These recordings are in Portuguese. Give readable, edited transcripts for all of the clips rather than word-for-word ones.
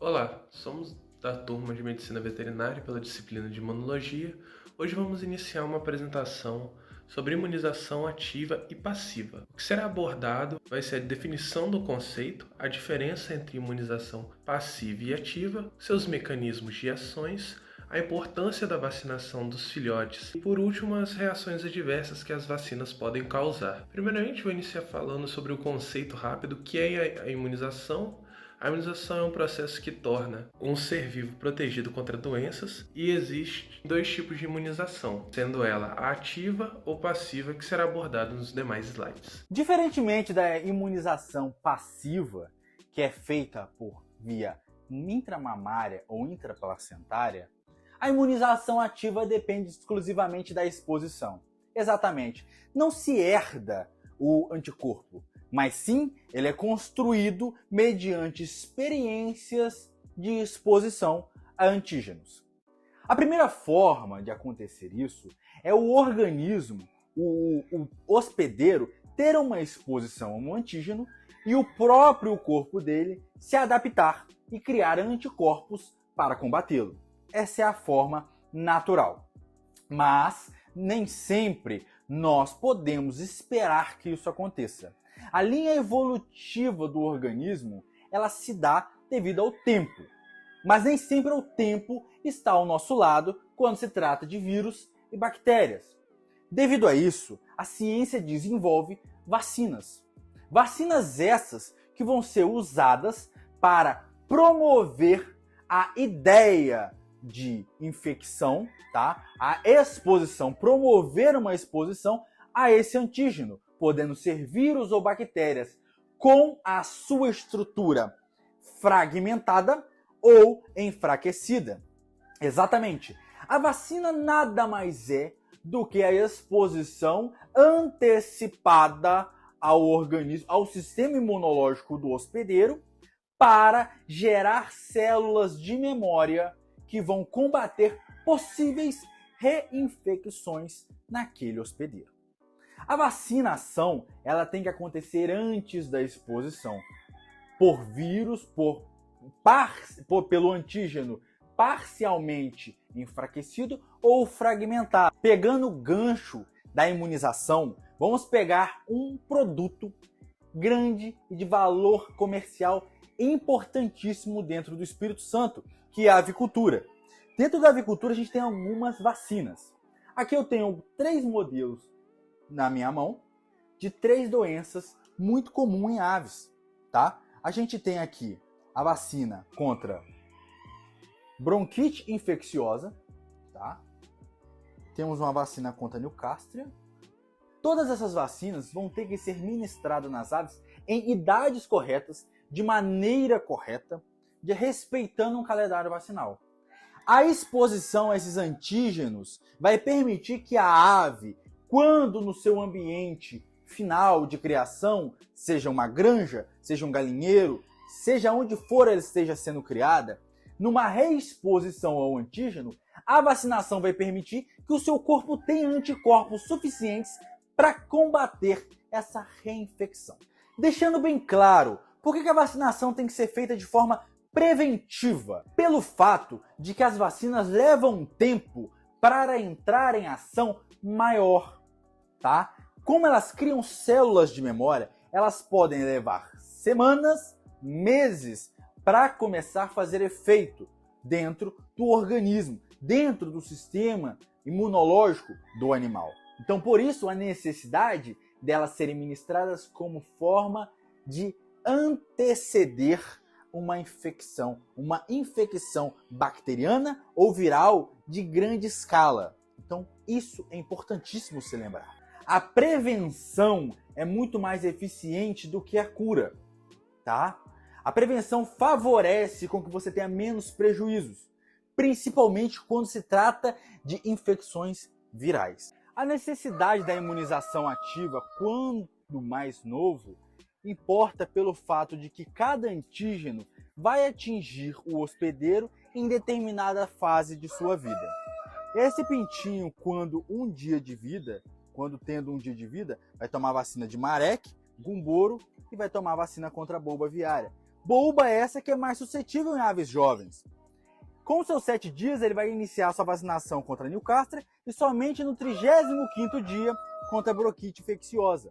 Olá, somos da turma de Medicina Veterinária pela disciplina de Imunologia. Hoje vamos iniciar uma apresentação sobre imunização ativa e passiva. O que será abordado vai ser a definição do conceito, a diferença entre imunização passiva e ativa, seus mecanismos de ações, a importância da vacinação dos filhotes e, por último, as reações adversas que as vacinas podem causar. Primeiramente, vou iniciar falando sobre o conceito rápido que é a imunização. A imunização é um processo que torna um ser vivo protegido contra doenças e existe dois tipos de imunização, sendo ela ativa ou passiva, que será abordado nos demais slides. Diferentemente da imunização passiva, que é feita por via intramamária ou intraplacentária, a imunização ativa depende exclusivamente da exposição. Exatamente, não se herda o anticorpo, mas sim ele é construído mediante experiências de exposição a antígenos. A primeira forma de acontecer isso é o organismo, o hospedeiro, ter uma exposição a um antígeno e o próprio corpo dele se adaptar e criar anticorpos para combatê-lo. Essa é a forma natural. Mas nem sempre nós podemos esperar que isso aconteça. A linha evolutiva do organismo, ela se dá devido ao tempo. Mas nem sempre o tempo está ao nosso lado quando se trata de vírus e bactérias. Devido a isso, a ciência desenvolve vacinas. Vacinas essas que vão ser usadas para promover a ideia de infecção, tá? A exposição, promover uma exposição a esse antígeno, podendo ser vírus ou bactérias, com a sua estrutura fragmentada ou enfraquecida. Exatamente. A vacina nada mais é do que a exposição antecipada ao organismo, ao sistema imunológico do hospedeiro, para gerar células de memória que vão combater possíveis reinfecções naquele hospedeiro. A vacinação, ela tem que acontecer antes da exposição por vírus, pelo antígeno parcialmente enfraquecido ou fragmentado. Pegando o gancho da imunização, vamos pegar um produto grande e de valor comercial importantíssimo dentro do Espírito Santo, que é a avicultura. Dentro da avicultura a gente tem algumas vacinas. Aqui eu tenho 3 modelos na minha mão de 3 doenças muito comuns em aves, tá? A gente tem aqui a vacina contra bronquite infecciosa, tá? Temos uma vacina contra Neustária. Todas essas vacinas vão ter que ser ministradas nas aves em idades corretas, de maneira correta, respeitando um calendário vacinal. A exposição a esses antígenos vai permitir que a ave, quando no seu ambiente final de criação, seja uma granja, seja um galinheiro, seja onde for ela esteja sendo criada, numa reexposição ao antígeno, a vacinação vai permitir que o seu corpo tenha anticorpos suficientes para combater essa reinfecção. Deixando bem claro, por que a vacinação tem que ser feita de forma preventiva? Pelo fato de que as vacinas levam um tempo para entrar em ação maior, tá? Como elas criam células de memória, elas podem levar semanas, meses para começar a fazer efeito dentro do organismo, dentro do sistema imunológico do animal. Então, por isso, a necessidade delas serem ministradas como forma de anteceder uma infecção bacteriana ou viral de grande escala. Então, isso é importantíssimo se lembrar. A prevenção é muito mais eficiente do que a cura, tá? A prevenção favorece com que você tenha menos prejuízos, principalmente quando se trata de infecções virais. A necessidade da imunização ativa, quando mais novo, importa pelo fato de que cada antígeno vai atingir o hospedeiro em determinada fase de sua vida. Esse pintinho, quando tendo um dia de vida, vai tomar vacina de marek, gumboro e vai tomar vacina contra a bomba aviária. Bulba essa que é mais suscetível em aves jovens. Com seus 7 dias, ele vai iniciar sua vacinação contra a Newcastle e somente no 35º dia contra a bronquite infecciosa.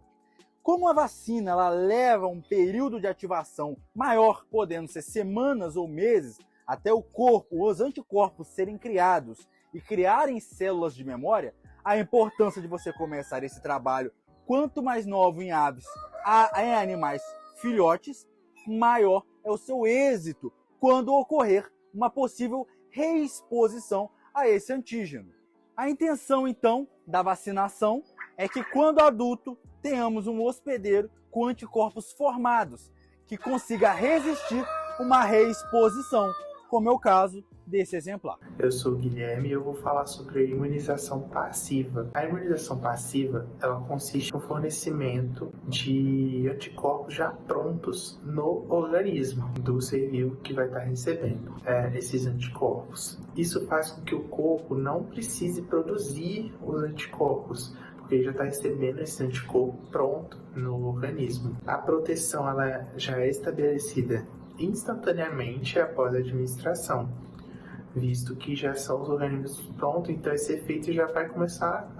Como a vacina ela leva um período de ativação maior, podendo ser semanas ou meses, até o corpo, os anticorpos serem criados e criarem células de memória, a importância de você começar esse trabalho quanto mais novo em aves, em animais filhotes, maior é o seu êxito quando ocorrer uma possível reexposição a esse antígeno. A intenção, então, da vacinação é que, quando adulto, tenhamos um hospedeiro com anticorpos formados, que consiga resistir uma reexposição, como é o caso desse exemplar. Eu sou o Guilherme e eu vou falar sobre a imunização passiva. A imunização passiva, ela consiste no fornecimento de anticorpos já prontos no organismo do ser vivo que vai estar recebendo esses anticorpos. Isso faz com que o corpo não precise produzir os anticorpos, porque ele já está recebendo esse anticorpo pronto no organismo. A proteção ela já é estabelecida instantaneamente após a administração, visto que já são os organismos prontos, então esse efeito já vai começar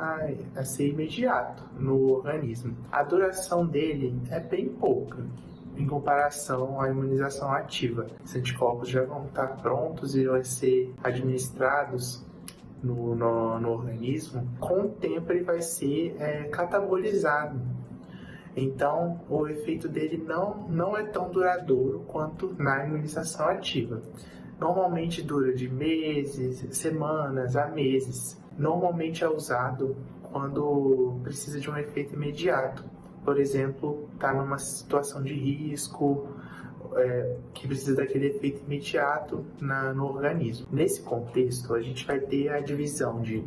a ser imediato no organismo. A duração dele é bem pouca em comparação à imunização ativa. Os anticorpos já vão estar prontos e vão ser administrados no organismo. Com o tempo ele vai ser catabolizado. Então, o efeito dele não é tão duradouro quanto na imunização ativa. Normalmente dura de meses, semanas a meses. Normalmente é usado quando precisa de um efeito imediato. Por exemplo, está numa situação de risco, que precisa daquele efeito imediato no organismo. Nesse contexto, a gente vai ter a divisão de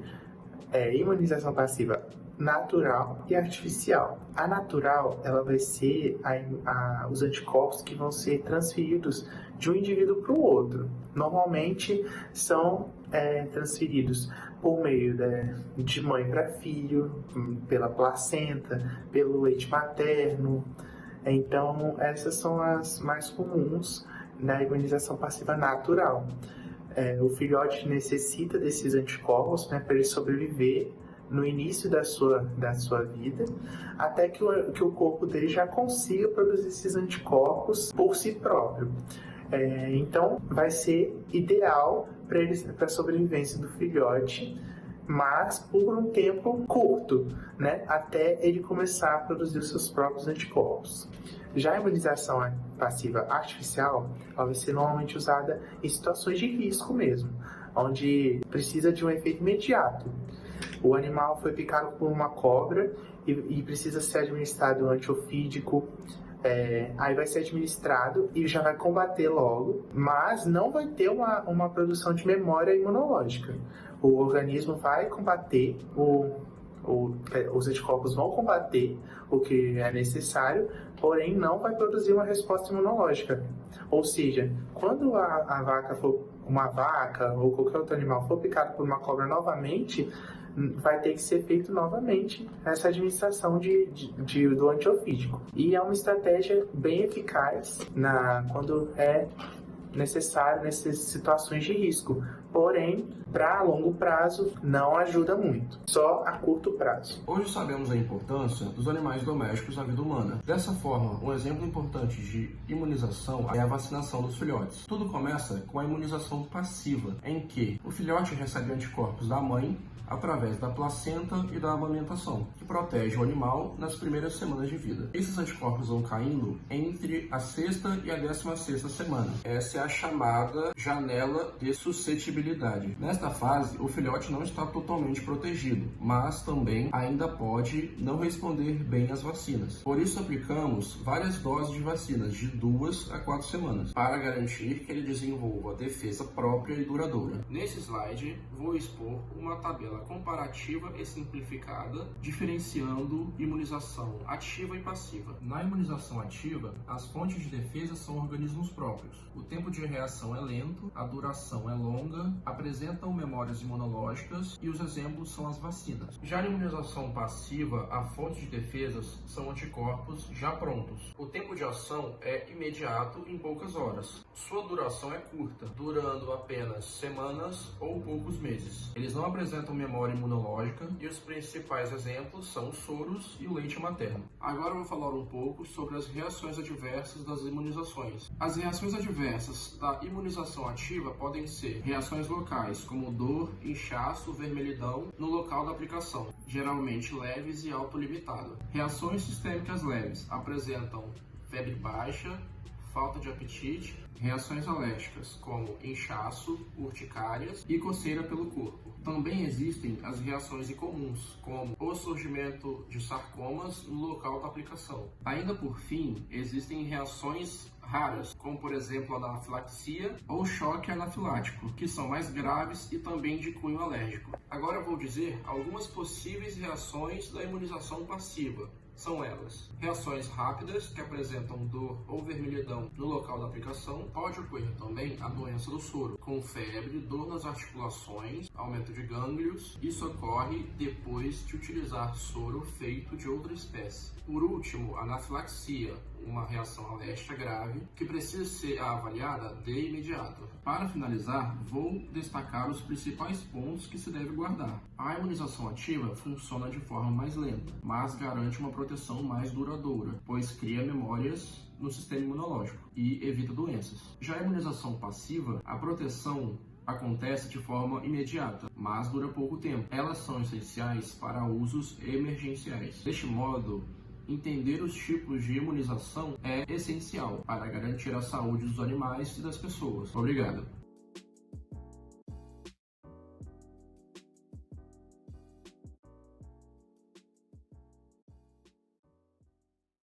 imunização passiva natural e artificial. A natural, ela vai ser os anticorpos que vão ser transferidos de um indivíduo para o outro. Normalmente são transferidos por meio de mãe para filho, pela placenta, pelo leite materno. Então, essas são as mais comuns na imunização passiva natural. O filhote necessita desses anticorpos para ele sobreviver no início da sua vida, até que o corpo dele já consiga produzir esses anticorpos por si próprio. Então, vai ser ideal para a sobrevivência do filhote, mas por um tempo curto, até ele começar a produzir os seus próprios anticorpos. Já a imunização passiva artificial, ela vai ser normalmente usada em situações de risco mesmo, onde precisa de um efeito imediato. O animal foi picado por uma cobra e precisa ser administrado antiofídico. Aí vai ser administrado e já vai combater logo, mas não vai ter uma produção de memória imunológica. O organismo vai combater, os anticorpos vão combater o que é necessário, porém não vai produzir uma resposta imunológica. Ou seja, quando uma vaca ou qualquer outro animal for picado por uma cobra novamente, vai ter que ser feito novamente essa administração do antiofídico. E é uma estratégia bem eficaz quando é necessário nessas situações de risco. Porém, para longo prazo, não ajuda muito, só a curto prazo. Hoje sabemos a importância dos animais domésticos na vida humana. Dessa forma, um exemplo importante de imunização é a vacinação dos filhotes. Tudo começa com a imunização passiva, em que o filhote recebe anticorpos da mãe através da placenta e da amamentação, que protege o animal nas primeiras semanas de vida. Esses anticorpos vão caindo entre a 6ª e a 16ª semana. Essa é a chamada janela de suscetibilidade. Nesta fase, o filhote não está totalmente protegido, mas também ainda pode não responder bem às vacinas. Por isso, aplicamos várias doses de vacinas de 2 a 4 semanas, para garantir que ele desenvolva defesa própria e duradoura. Nesse slide, vou expor uma tabela comparativa e simplificada, diferenciando imunização ativa e passiva. Na imunização ativa, as fontes de defesa são organismos próprios. O tempo de reação é lento, a duração é longa, apresenta apresentam memórias imunológicas e os exemplos são as vacinas. Já na imunização passiva, a fonte de defesas são anticorpos já prontos. O tempo de ação é imediato em poucas horas. Sua duração é curta, durando apenas semanas ou poucos meses. Eles não apresentam memória imunológica e os principais exemplos são os soros e o leite materno. Agora eu vou falar um pouco sobre as reações adversas das imunizações. As reações adversas da imunização ativa podem ser reações locais, como dor, inchaço, vermelhidão no local da aplicação, geralmente leves e autolimitadas. Reações sistêmicas leves apresentam febre baixa, falta de apetite, reações alérgicas como inchaço, urticárias e coceira pelo corpo. Também existem as reações incomuns, como o surgimento de sarcomas no local da aplicação. Ainda por fim, existem reações raras, como por exemplo a anafilaxia ou choque anafilático, que são mais graves e também de cunho alérgico. Agora eu vou dizer algumas possíveis reações da imunização passiva. São elas: reações rápidas, que apresentam dor ou vermelhidão no local da aplicação. Pode ocorrer também a doença do soro, com febre, dor nas articulações, aumento de gânglios. Isso ocorre depois de utilizar soro feito de outra espécie. Por último, a anafilaxia, uma reação alérgica grave que precisa ser avaliada de imediato. Para finalizar, vou destacar os principais pontos que se deve guardar. A imunização ativa funciona de forma mais lenta, mas garante uma proteção mais duradoura, pois cria memórias no sistema imunológico e evita doenças. Já a imunização passiva, a proteção acontece de forma imediata, mas dura pouco tempo. Elas são essenciais para usos emergenciais. Deste modo, entender os tipos de imunização é essencial para garantir a saúde dos animais e das pessoas. Obrigado.